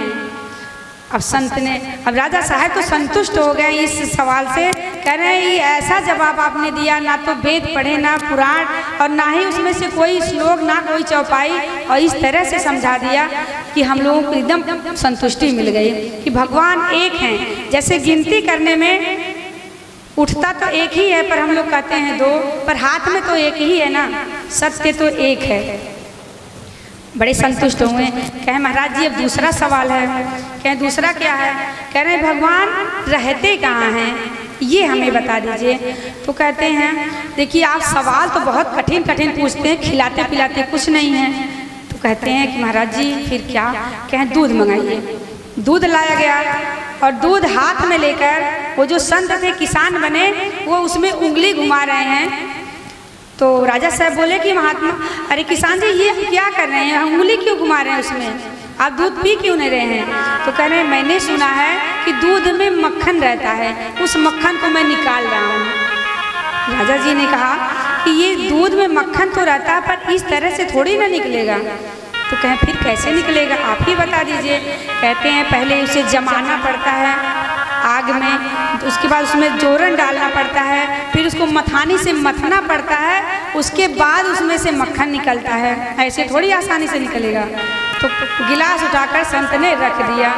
अब राजा साहब तो संतुष्ट हो गए इस सवाल से, कह रहे हैं ये ऐसा जवाब आपने दिया, ना तो वेद पढ़े ना पुराण और ना ही उसमें से कोई श्लोक ना कोई चौपाई, और इस तरह से समझा दिया कि हम लोगों को एकदम संतुष्टि मिल गई कि भगवान एक हैं। जैसे गिनती करने में उठता तो एक ही है पर हम लोग कहते हैं दो, पर हाथ में तो एक ही है ना, सत्य तो एक है। बड़े संतुष्ट हुए। कहे महाराज जी अब दूसरा सवाल है। कहे दूसरा क्या है? कह रहे भगवान रहते कहाँ हैं ये हमें बता दीजिए। तो कहते हैं देखिए आप सवाल तो बहुत कठिन कठिन पूछते हैं, खिलाते पिलाते कुछ नहीं है। तो कहते हैं कि महाराज जी फिर क्या? कहें दूध मंगाइए। दूध लाया गया और दूध हाथ में लेकर वो जो संत थे किसान बने वो उसमें उंगली घुमा रहे हैं। तो राजा साहब बोले कि महात्मा अरे किसान जी ये क्या कर रहे हैं, उंगली क्यों घुमा रहे हैं उसमें, आप दूध पी क्यों नहीं रहे हैं? तो कह रहे हैं मैंने सुना है कि दूध में मक्खन रहता है, उस मक्खन को मैं निकाल रहा हूँ। राजा जी ने कहा कि ये दूध में मक्खन तो रहता है पर इस तरह से थोड़ी ना निकलेगा। तो कहें फिर कैसे निकलेगा आप ही बता दीजिए। कहते हैं पहले उसे जमाना पड़ता है आग में, उसके बाद उसमें जोरन डालना पड़ता है, फिर उसको मथानी से मथना पड़ता है, उसके बाद उसमें से मक्खन निकलता है, ऐसे थोड़ी आसानी से निकलेगा। तो गिलास उठाकर संत ने रख दिया।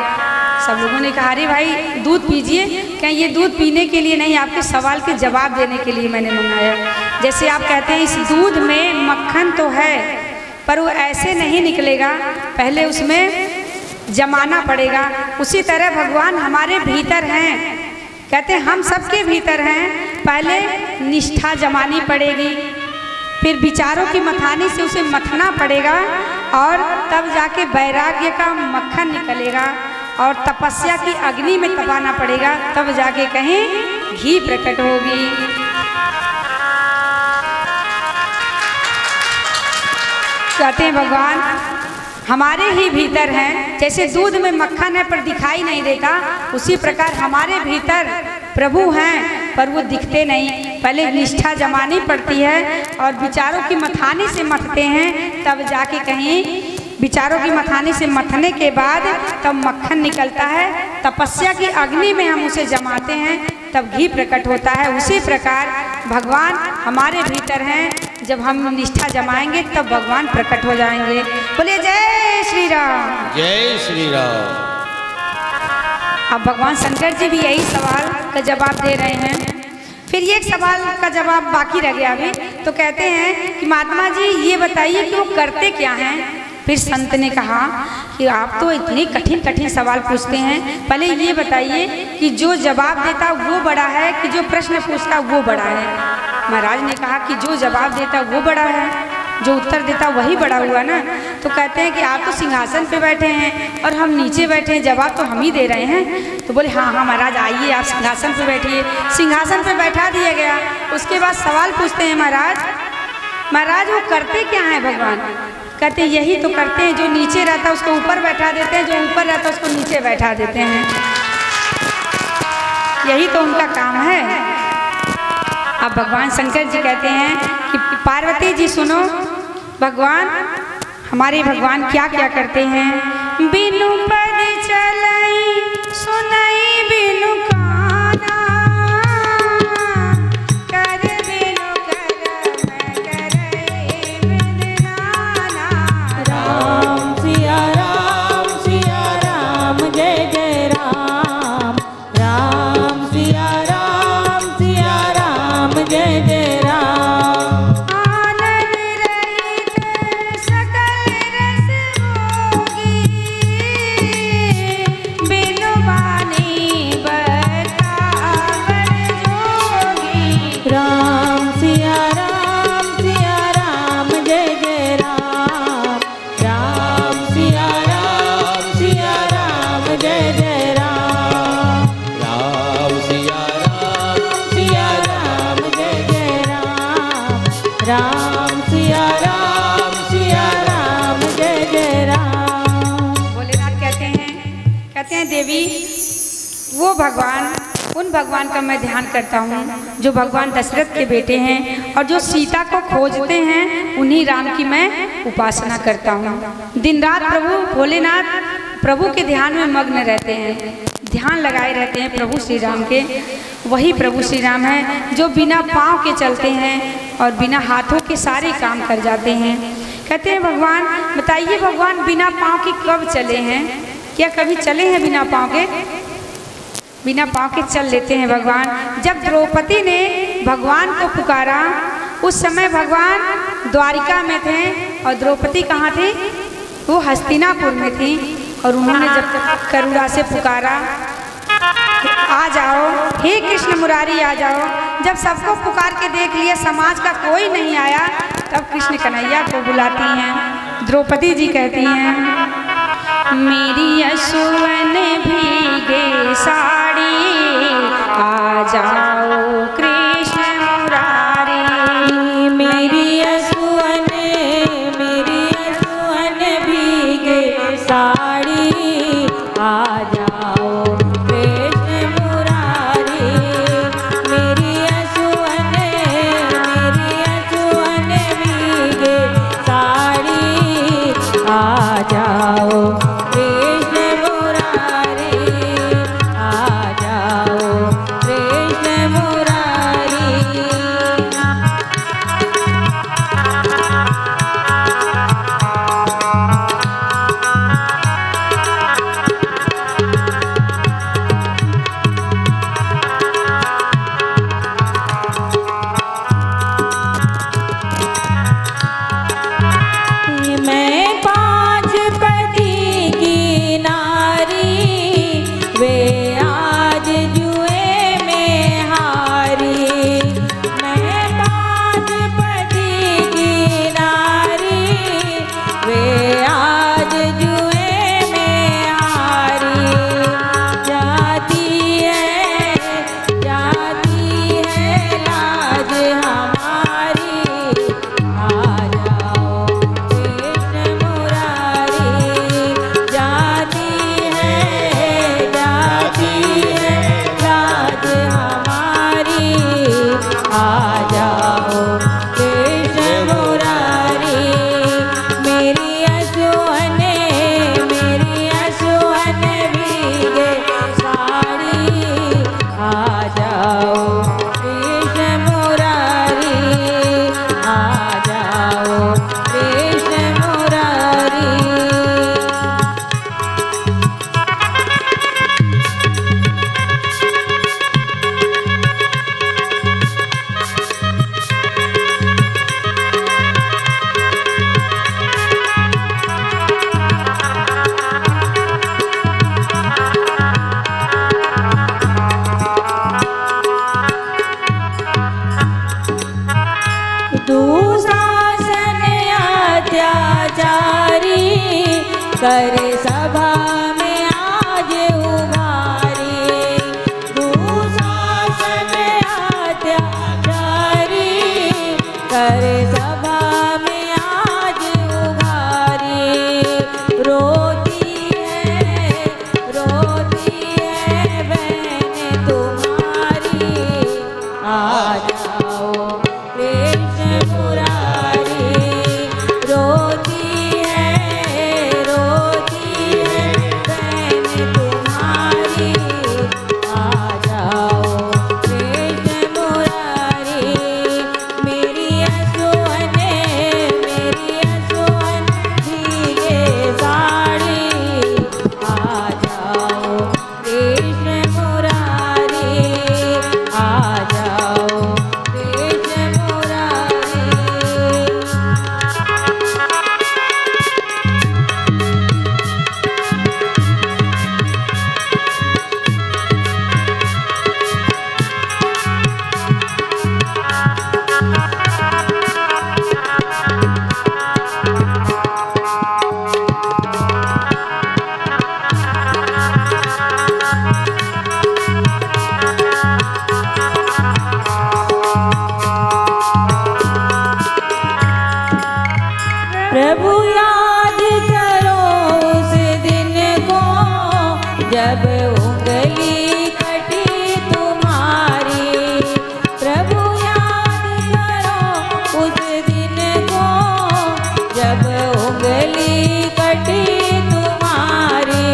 सब लोगों ने कहा अरे भाई दूध पीजिए। कहें ये दूध पीने के लिए नहीं, आपके सवाल के जवाब देने के लिए मैंने मंगाया। जैसे आप कहते हैं इस दूध में मक्खन तो है पर वो ऐसे नहीं निकलेगा, पहले उसमें जमाना पड़ेगा। उसी तरह भगवान हमारे भीतर हैं। कहते हैं हम सबके भीतर हैं, पहले निष्ठा जमानी पड़ेगी, फिर विचारों की मथानी से उसे मथना पड़ेगा और तब जाके वैराग्य का मक्खन निकलेगा और तपस्या की अग्नि में तपाना पड़ेगा, तब जाके कहीं घी प्रकट होगी। कहते हैं भगवान हमारे ही भीतर हैं। जैसे दूध में मक्खन है पर दिखाई नहीं देता, उसी प्रकार हमारे भीतर प्रभु हैं पर वो दिखते नहीं। पहले निष्ठा जमानी पड़ती है और विचारों की मथानी से मथते हैं, तब जाके कहीं विचारों की मथानी से मथने के बाद तब मक्खन निकलता है। तपस्या की अग्नि में हम उसे जमाते हैं तब घी प्रकट होता है। उसी प्रकार भगवान हमारे भीतर हैं, जब हम निष्ठा जमाएंगे तब भगवान प्रकट हो जाएंगे। बोलिए जय श्री राम। जय श्री राम। अब भगवान शंकर जी भी यही सवाल का जवाब दे रहे हैं। फिर ये एक सवाल का जवाब बाकी रह गया अभी। तो कहते हैं कि महात्मा जी ये बताइए कि वो करते क्या हैं। फिर संत ने कहा कि आप तो इतने कठिन कठिन सवाल पूछते हैं, पहले ये बताइए कि जो जवाब देता वो बड़ा है कि जो प्रश्न पूछता वो बड़ा है। महाराज ने कहा कि जो जवाब देता वो बड़ा है, जो उत्तर देता वही बड़ा हुआ ना। तो कहते हैं कि आप तो सिंहासन पे बैठे हैं और हम नीचे बैठे हैं, जवाब तो हम ही दे रहे हैं। तो बोले हाँ हाँ महाराज आइए आप सिंहासन पे बैठिए। सिंहासन पे बैठा दिया गया। उसके बाद सवाल पूछते हैं महाराज वो करते क्या हैं भगवान? कहते यही तो करते हैं, जो नीचे रहता है उसको ऊपर बैठा देते हैं, जो ऊपर रहता है उसको नीचे बैठा देते हैं, यही तो उनका काम है। अब भगवान शंकर जी कहते हैं कि पार्वती जी सुनो, भगवान हमारे भगवान क्या क्या करते हैं। बिनु पद चलई सुनई बिनु काना, कर बिनु करम करई बिदनाना। राम सिया राम जय जय राम। राम सिया राम जय जय राम। आनंद रहित सकल रस भोगी, बिनु बानी बतावन जोगी। राम सिया राम जय जय राम। राम सिया राम जय जय राम। राम सिया राम जय जय राम। राम सिया राम जय जय राम। भोलेनाथ कहते हैं देवी वो भगवान, उन भगवान का मैं ध्यान करता हूँ जो भगवान दशरथ के बेटे हैं और जो सीता को खोजते हैं, उन्हीं राम की मैं उपासना करता हूँ। दिन रात प्रभु भोलेनाथ प्रभु के ध्यान में मग्न रहते हैं, ध्यान लगाए रहते हैं प्रभु श्री राम के। वही प्रभु श्री राम है जो बिना पाँव के चलते हैं और बिना हाथों के सारे काम कर जाते हैं। कहते हैं भगवान, बताइए भगवान बिना पाँव के कब चले हैं? क्या कभी चले हैं बिना पाँव के? बिना पाँव के चल लेते हैं भगवान। जब द्रौपदी ने भगवान को पुकारा, उस समय भगवान द्वारिका में थे और द्रौपदी कहाँ थी? वो हस्तिनापुर में थी। और उन्होंने जब करुणा से पुकारा, आ जाओ हे कृष्ण मुरारी आ जाओ। जब सबको पुकार के देख लिया, समाज का कोई नहीं आया, तब कृष्ण कन्हैया को बुलाती हैं। द्रौपदी जी कहती हैं, मेरी यशोवन भीगे साड़ी, आ जाओ कृष्ण मुरारी। मेरी यशोवन भीगे साड़ी, आ जाओ कृष्ण मुरारी। मेरी यशोवन भीगे साड़ी, आ जाओ कृष्ण मुरारी, आ जाओ कृष्ण मुरारी। मैं पाँच पति की नारी, वे आज जुए में हारी। मैं पाँच पति की नारी, वे आज जुए में हारी। जाती है लाज हमारी, आ जाओ कृष्ण मुरारी। जाती है लाज हमारी, आ जाओ कृष्ण मुरारी। मेरी यशोवन भीगे साड़ी, आ जाओ कृष्ण मुरारी, आ जाओ कृष्ण मुरारी। दुशासन अत्याचारी, करे सभा में आज उभारी। दुशासन अत्याचारी, करे सभा में आज उभारी। रोती है बहन तुम्हारी, आ जाओ कृष्ण मुरारी। रोती है बहन तुम्हारी, आ जाओ कृष्ण मुरारी। मेरी यशोवन भीगे साड़ी, आ जाओ कृष्ण मुरारी, आ जाओ कृष्ण मुरारी। प्रभु याद करो उस दिन को, जब उंगली कटी तुम्हारी। प्रभु याद करो उस दिन को, जब उंगली कटी तुम्हारी।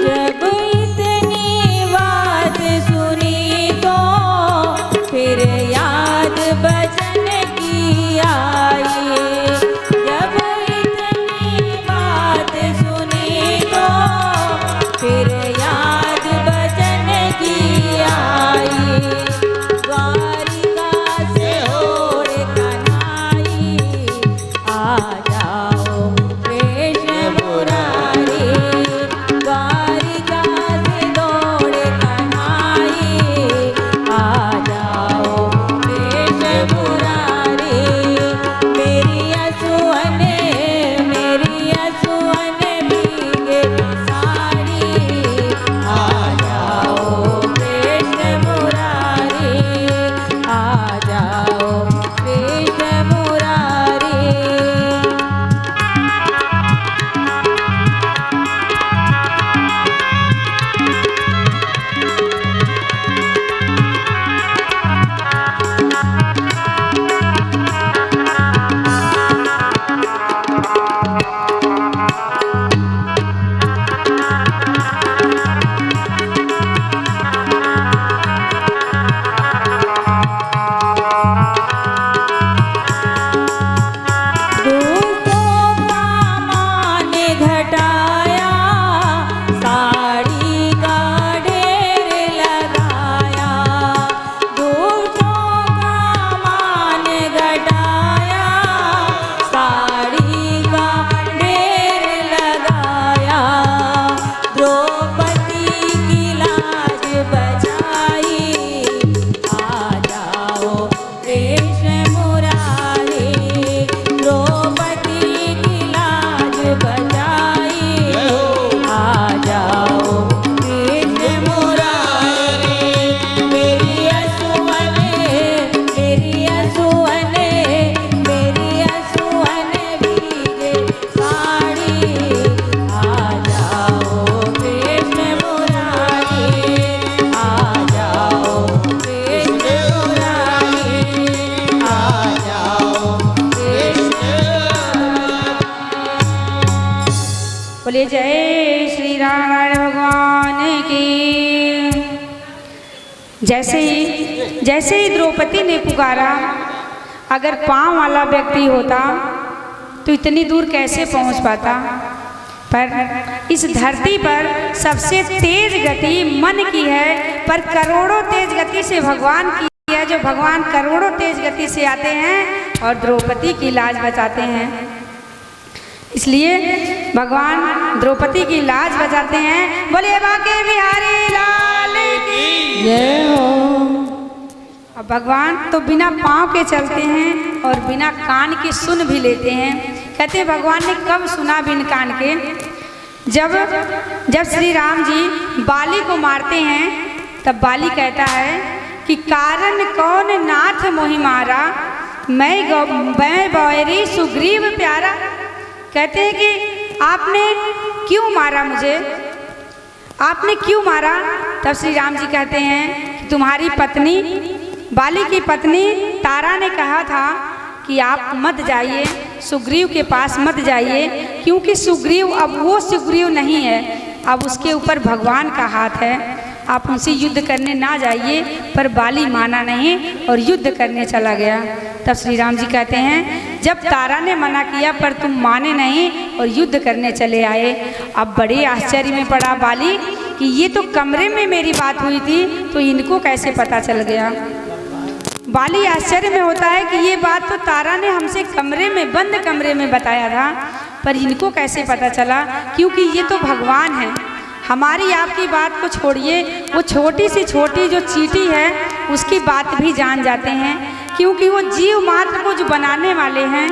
जब इतनी बात सुनी तो फिर याद बचन की आई। जब इतनी बात सुनी तो फिर याद बचन की आई। द्वारिका से ओढ़ कन्हाई आ जाओ कृष्ण मुरारी। द्वारिका से दौड़ कन्हाई आ जाओ कृष्ण मुरारी। मेरी असुअन भीगे साड़ी आ जाओ कृष्ण मुरारी। आ जाओ कृष्ण मुरारी। दूतों का मान घटाया, साड़ी का ढेर लगाया। दूतों का मान घटाया, साड़ी का ढेर लगाया। द्रौपदी की लाज बचाई आ जाओ कृष्ण मुरारी। द्रौपदी की लाज बचाई आ जाओ कृष्ण मुरारी। मेरी असुअन भीगे साड़ी आ जाओ कृष्ण मुरारी। आ जाओ कृष्ण मुरारी। आ जाओ कृष्ण। बोलिए जय श्री राम भगवान की। जैसे ही द्रौपदी ने पुकारा, अगर पाँव वाला व्यक्ति होता तो इतनी दूर कैसे पहुंच पाता। पर इस धरती पर सबसे तेज गति मन की है, पर करोड़ों तेज गति से भगवान की है, जो भगवान करोड़ों तेज गति से आते हैं और द्रौपदी की लाज बचाते हैं। इसलिए भगवान द्रौपदी की लाज बचाते हैं। बोलिए बांके बिहारी लाल की जय हो। अब भगवान तो बिना पाँव के चलते हैं और बिना कान के सुन भी लेते हैं। कहते हैं भगवान ने कब सुना बिन कान के, जब श्री राम जी बाली को मारते हैं, तब बाली कहता है कि कारण कौन नाथ मोहि मारा, मैं बैरी सुग्रीव प्यारा। कहते हैं कि आपने क्यों मारा मुझे, आपने क्यों मारा। तब श्री राम जी कहते हैं कि तुम्हारी पत्नी, बाली की पत्नी तारा ने कहा था कि आप मत जाइए, सुग्रीव के पास मत जाइए, क्योंकि सुग्रीव अब वो सुग्रीव नहीं है, अब उसके ऊपर भगवान का हाथ है, आप उनसे युद्ध करने ना जाइए। पर बाली माना नहीं और युद्ध करने चला गया। तब श्री राम जी कहते हैं जब तारा ने मना किया पर तुम माने नहीं और युद्ध करने चले आए। अब बड़े आश्चर्य में पड़ा बाली कि ये तो कमरे में मेरी बात हुई थी, तो इनको कैसे पता चल गया। बाली आश्चर्य में होता है कि ये बात तो तारा ने हमसे कमरे में, बंद कमरे में बताया था, पर इनको कैसे पता चला, क्योंकि ये तो भगवान है। हमारी आपकी बात को छोड़िए, वो छोटी से छोटी जो चींटी है उसकी बात भी जान जाते हैं, क्योंकि वो जीव मात्र को जो बनाने वाले हैं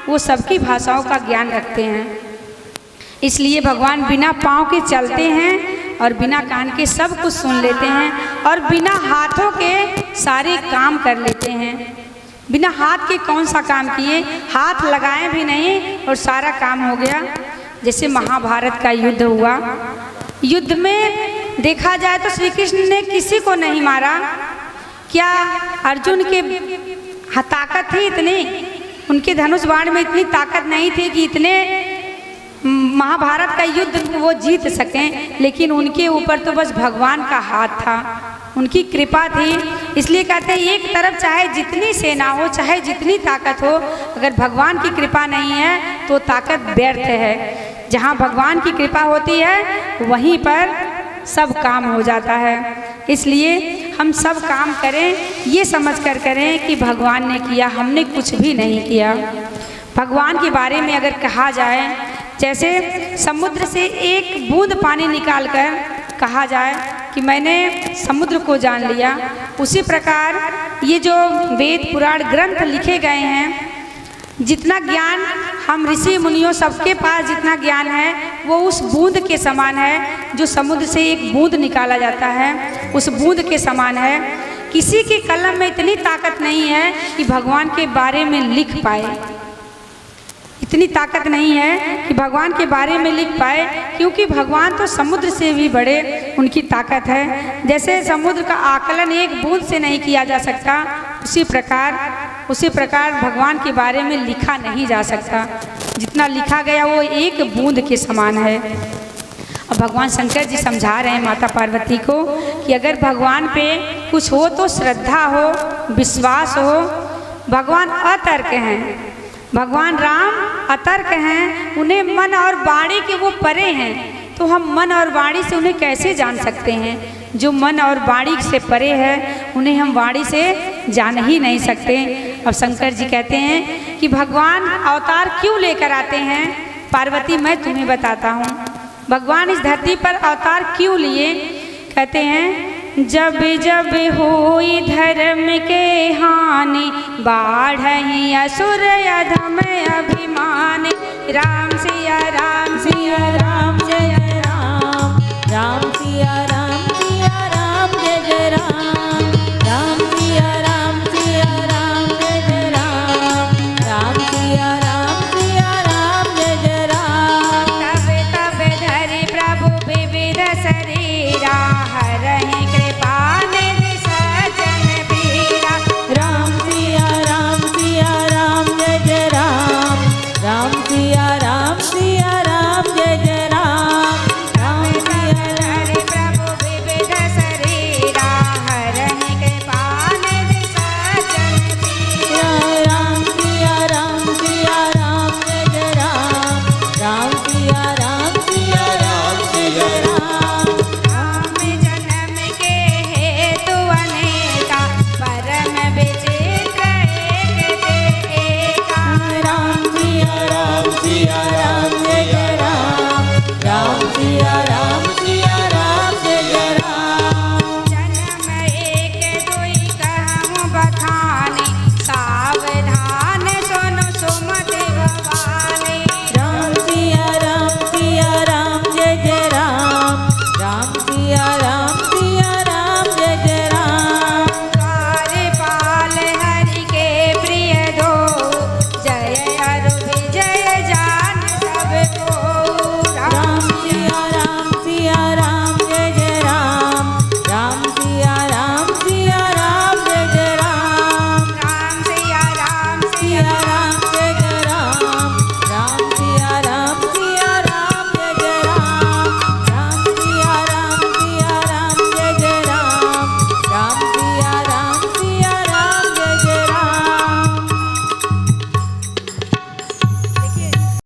वो सबकी भाषाओं का ज्ञान रखते हैं। इसलिए भगवान बिना पाँव के चलते हैं और बिना कान के सब कुछ सुन लेते हैं और बिना हाथों के सारे काम कर लेते हैं। बिना हाथ के कौन सा काम किए, हाथ लगाए भी नहीं और सारा काम हो गया। जैसे महाभारत का युद्ध हुआ, युद्ध में देखा जाए तो श्री कृष्ण ने किसी को नहीं मारा। क्या अर्जुन के ताकत थी इतनी, उनके धनुष बाण में इतनी ताकत नहीं थी कि इतने महाभारत का युद्ध वो जीत सकें, लेकिन उनके ऊपर तो बस भगवान का हाथ था, उनकी कृपा थी। इसलिए कहते हैं एक तरफ चाहे जितनी सेना हो, चाहे जितनी ताकत हो, अगर भगवान की कृपा नहीं है तो ताकत व्यर्थ है। जहाँ भगवान की कृपा होती है वहीं पर सब काम हो जाता है। इसलिए हम सब काम करें ये समझ कर करें कि भगवान ने किया, हमने कुछ भी नहीं किया। भगवान के बारे में अगर कहा जाए, जैसे समुद्र से एक बूंद पानी निकालकर कहा जाए कि मैंने समुद्र को जान लिया, उसी प्रकार ये जो वेद पुराण ग्रंथ लिखे गए हैं, जितना ज्ञान हम ऋषि मुनियों सबके पास जितना ज्ञान है वो उस बूंद के समान है। जो समुद्र से एक बूंद निकाला जाता है उस बूंद के समान है। किसी के कलम में इतनी ताकत नहीं है कि भगवान के बारे में लिख पाए, इतनी ताकत नहीं है कि भगवान के बारे में लिख पाए, क्योंकि भगवान तो समुद्र से भी बड़े उनकी ताकत है। जैसे समुद्र का आकलन एक बूंद से नहीं किया जा सकता, उसी प्रकार भगवान के बारे में लिखा नहीं जा सकता। जितना लिखा गया वो एक बूंद के समान है। अब भगवान शंकर जी समझा रहे हैं माता पार्वती को कि अगर भगवान पे कुछ हो तो श्रद्धा हो, विश्वास हो। भगवान अतर्क हैं, भगवान राम अतर्क हैं, उन्हें मन और वाणी के वो परे हैं, तो हम मन और वाणी से उन्हें कैसे जान सकते हैं। जो मन और वाणी से परे है उन्हें हम वाणी से जान ही नहीं सकते। अब शंकर जी कहते हैं कि भगवान अवतार क्यों लेकर आते हैं। पार्वती मैं तुम्हें बताता हूँ भगवान इस धरती पर अवतार क्यों लिए। कहते हैं जब जब होई धर्म के हानि, बाढ़हि असुर अधम अभिमान। राम सिया राम सिया राम जय राम, राम सिया राम सिया राम।